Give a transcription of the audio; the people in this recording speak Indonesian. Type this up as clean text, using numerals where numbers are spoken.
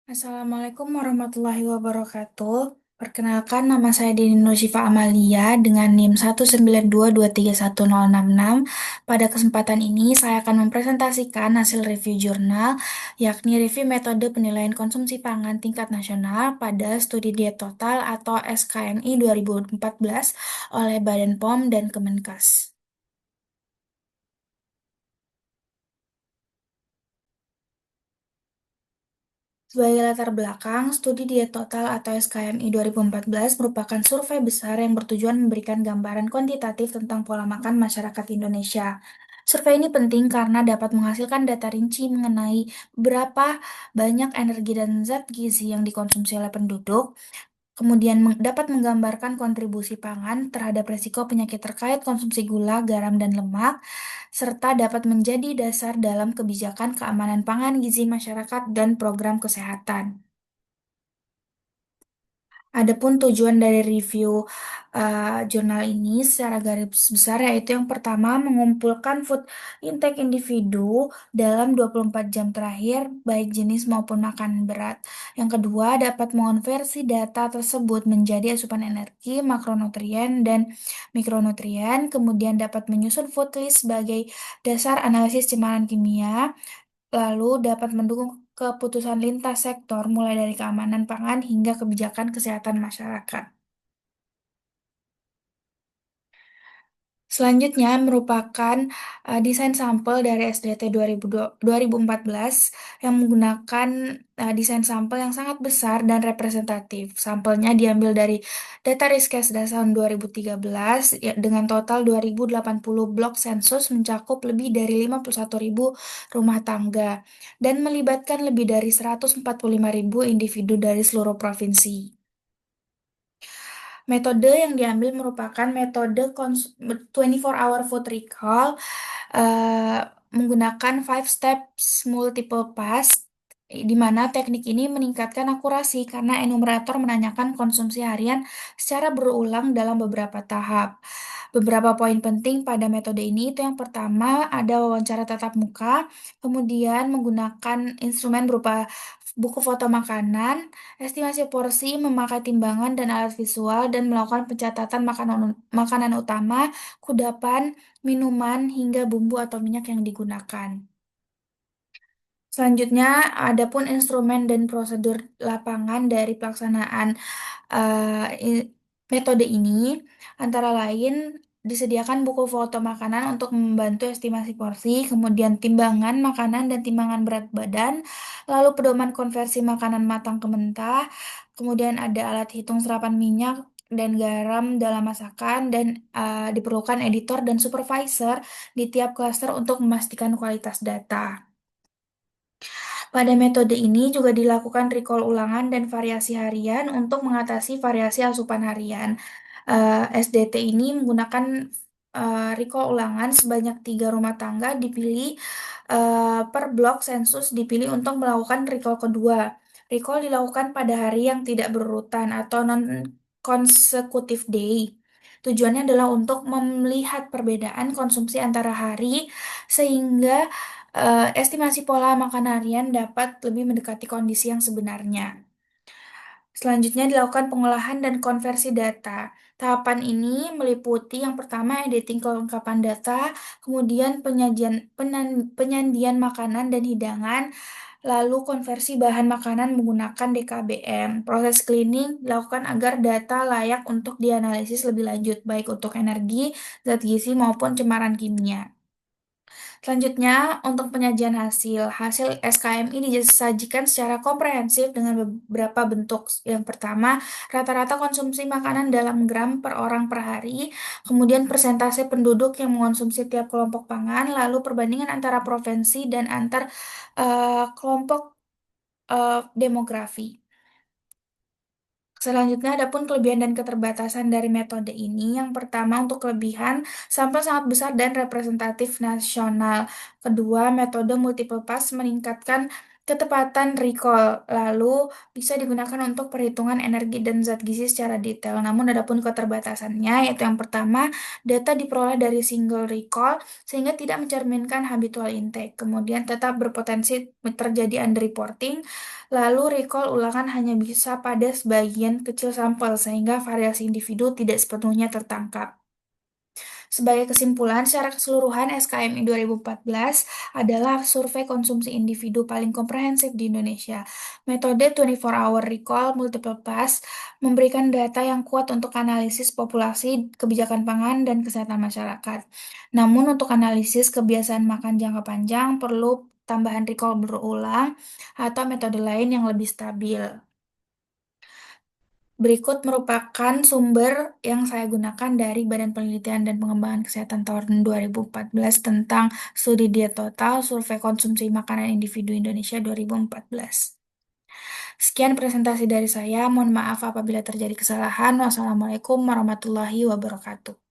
Assalamualaikum warahmatullahi wabarakatuh. Perkenalkan, nama saya Dini Nursifa Amalia dengan NIM 192231066. Pada kesempatan ini, saya akan mempresentasikan hasil review jurnal, yakni review metode penilaian konsumsi pangan tingkat nasional pada studi diet total atau SKNI 2014 oleh Badan POM dan Kemenkes. Sebagai latar belakang, studi diet total atau SKMI 2014 merupakan survei besar yang bertujuan memberikan gambaran kuantitatif tentang pola makan masyarakat Indonesia. Survei ini penting karena dapat menghasilkan data rinci mengenai berapa banyak energi dan zat gizi yang dikonsumsi oleh penduduk, kemudian dapat menggambarkan kontribusi pangan terhadap resiko penyakit terkait konsumsi gula, garam, dan lemak, serta dapat menjadi dasar dalam kebijakan keamanan pangan gizi masyarakat dan program kesehatan. Adapun tujuan dari review jurnal ini secara garis besar yaitu yang pertama mengumpulkan food intake individu dalam 24 jam terakhir baik jenis maupun makanan berat. Yang kedua dapat mengonversi data tersebut menjadi asupan energi, makronutrien, dan mikronutrien. Kemudian dapat menyusun food list sebagai dasar analisis cemaran kimia. Lalu dapat mendukung keputusan lintas sektor mulai dari keamanan pangan hingga kebijakan kesehatan masyarakat. Selanjutnya merupakan desain sampel dari SDT 2014 yang menggunakan desain sampel yang sangat besar dan representatif. Sampelnya diambil dari data Riskesdas tahun 2013 ya, dengan total 2080 blok sensus mencakup lebih dari 51.000 rumah tangga dan melibatkan lebih dari 145.000 individu dari seluruh provinsi. Metode yang diambil merupakan metode 24-hour food recall eh, menggunakan five steps multiple pass, di mana teknik ini meningkatkan akurasi karena enumerator menanyakan konsumsi harian secara berulang dalam beberapa tahap. Beberapa poin penting pada metode ini itu yang pertama ada wawancara tatap muka, kemudian menggunakan instrumen berupa buku foto makanan, estimasi porsi, memakai timbangan dan alat visual, dan melakukan pencatatan makanan utama, kudapan, minuman, hingga bumbu atau minyak yang digunakan. Selanjutnya, adapun instrumen dan prosedur lapangan dari pelaksanaan i- metode ini, antara lain disediakan buku foto makanan untuk membantu estimasi porsi, kemudian timbangan makanan dan timbangan berat badan, lalu pedoman konversi makanan matang ke mentah, kemudian ada alat hitung serapan minyak dan garam dalam masakan, dan diperlukan editor dan supervisor di tiap klaster untuk memastikan kualitas data. Pada metode ini juga dilakukan recall ulangan dan variasi harian untuk mengatasi variasi asupan harian. SDT ini menggunakan recall ulangan sebanyak 3 rumah tangga dipilih per blok sensus dipilih untuk melakukan recall kedua. Recall dilakukan pada hari yang tidak berurutan atau non-consecutive day. Tujuannya adalah untuk melihat perbedaan konsumsi antara hari sehingga estimasi pola makan harian dapat lebih mendekati kondisi yang sebenarnya. Selanjutnya dilakukan pengolahan dan konversi data. Tahapan ini meliputi yang pertama editing kelengkapan data, kemudian penyandian makanan dan hidangan, lalu konversi bahan makanan menggunakan DKBM. Proses cleaning dilakukan agar data layak untuk dianalisis lebih lanjut, baik untuk energi, zat gizi maupun cemaran kimia. Selanjutnya, untuk penyajian hasil, hasil SKMI disajikan secara komprehensif dengan beberapa bentuk. Yang pertama, rata-rata konsumsi makanan dalam gram per orang per hari, kemudian persentase penduduk yang mengonsumsi tiap kelompok pangan, lalu perbandingan antara provinsi dan antar kelompok demografi. Selanjutnya, adapun kelebihan dan keterbatasan dari metode ini. Yang pertama, untuk kelebihan, sampel sangat besar dan representatif nasional. Kedua, metode multiple pass meningkatkan Ketepatan recall lalu bisa digunakan untuk perhitungan energi dan zat gizi secara detail. Namun ada pun keterbatasannya, yaitu yang pertama, data diperoleh dari single recall sehingga tidak mencerminkan habitual intake. Kemudian tetap berpotensi terjadi underreporting. Lalu recall ulangan hanya bisa pada sebagian kecil sampel sehingga variasi individu tidak sepenuhnya tertangkap. Sebagai kesimpulan, secara keseluruhan SKMI 2014 adalah survei konsumsi individu paling komprehensif di Indonesia. Metode 24-hour recall multiple pass memberikan data yang kuat untuk analisis populasi, kebijakan pangan, dan kesehatan masyarakat. Namun untuk analisis kebiasaan makan jangka panjang perlu tambahan recall berulang atau metode lain yang lebih stabil. Berikut merupakan sumber yang saya gunakan dari Badan Penelitian dan Pengembangan Kesehatan tahun 2014 tentang studi diet total, survei konsumsi makanan individu Indonesia 2014. Sekian presentasi dari saya. Mohon maaf apabila terjadi kesalahan. Wassalamualaikum warahmatullahi wabarakatuh.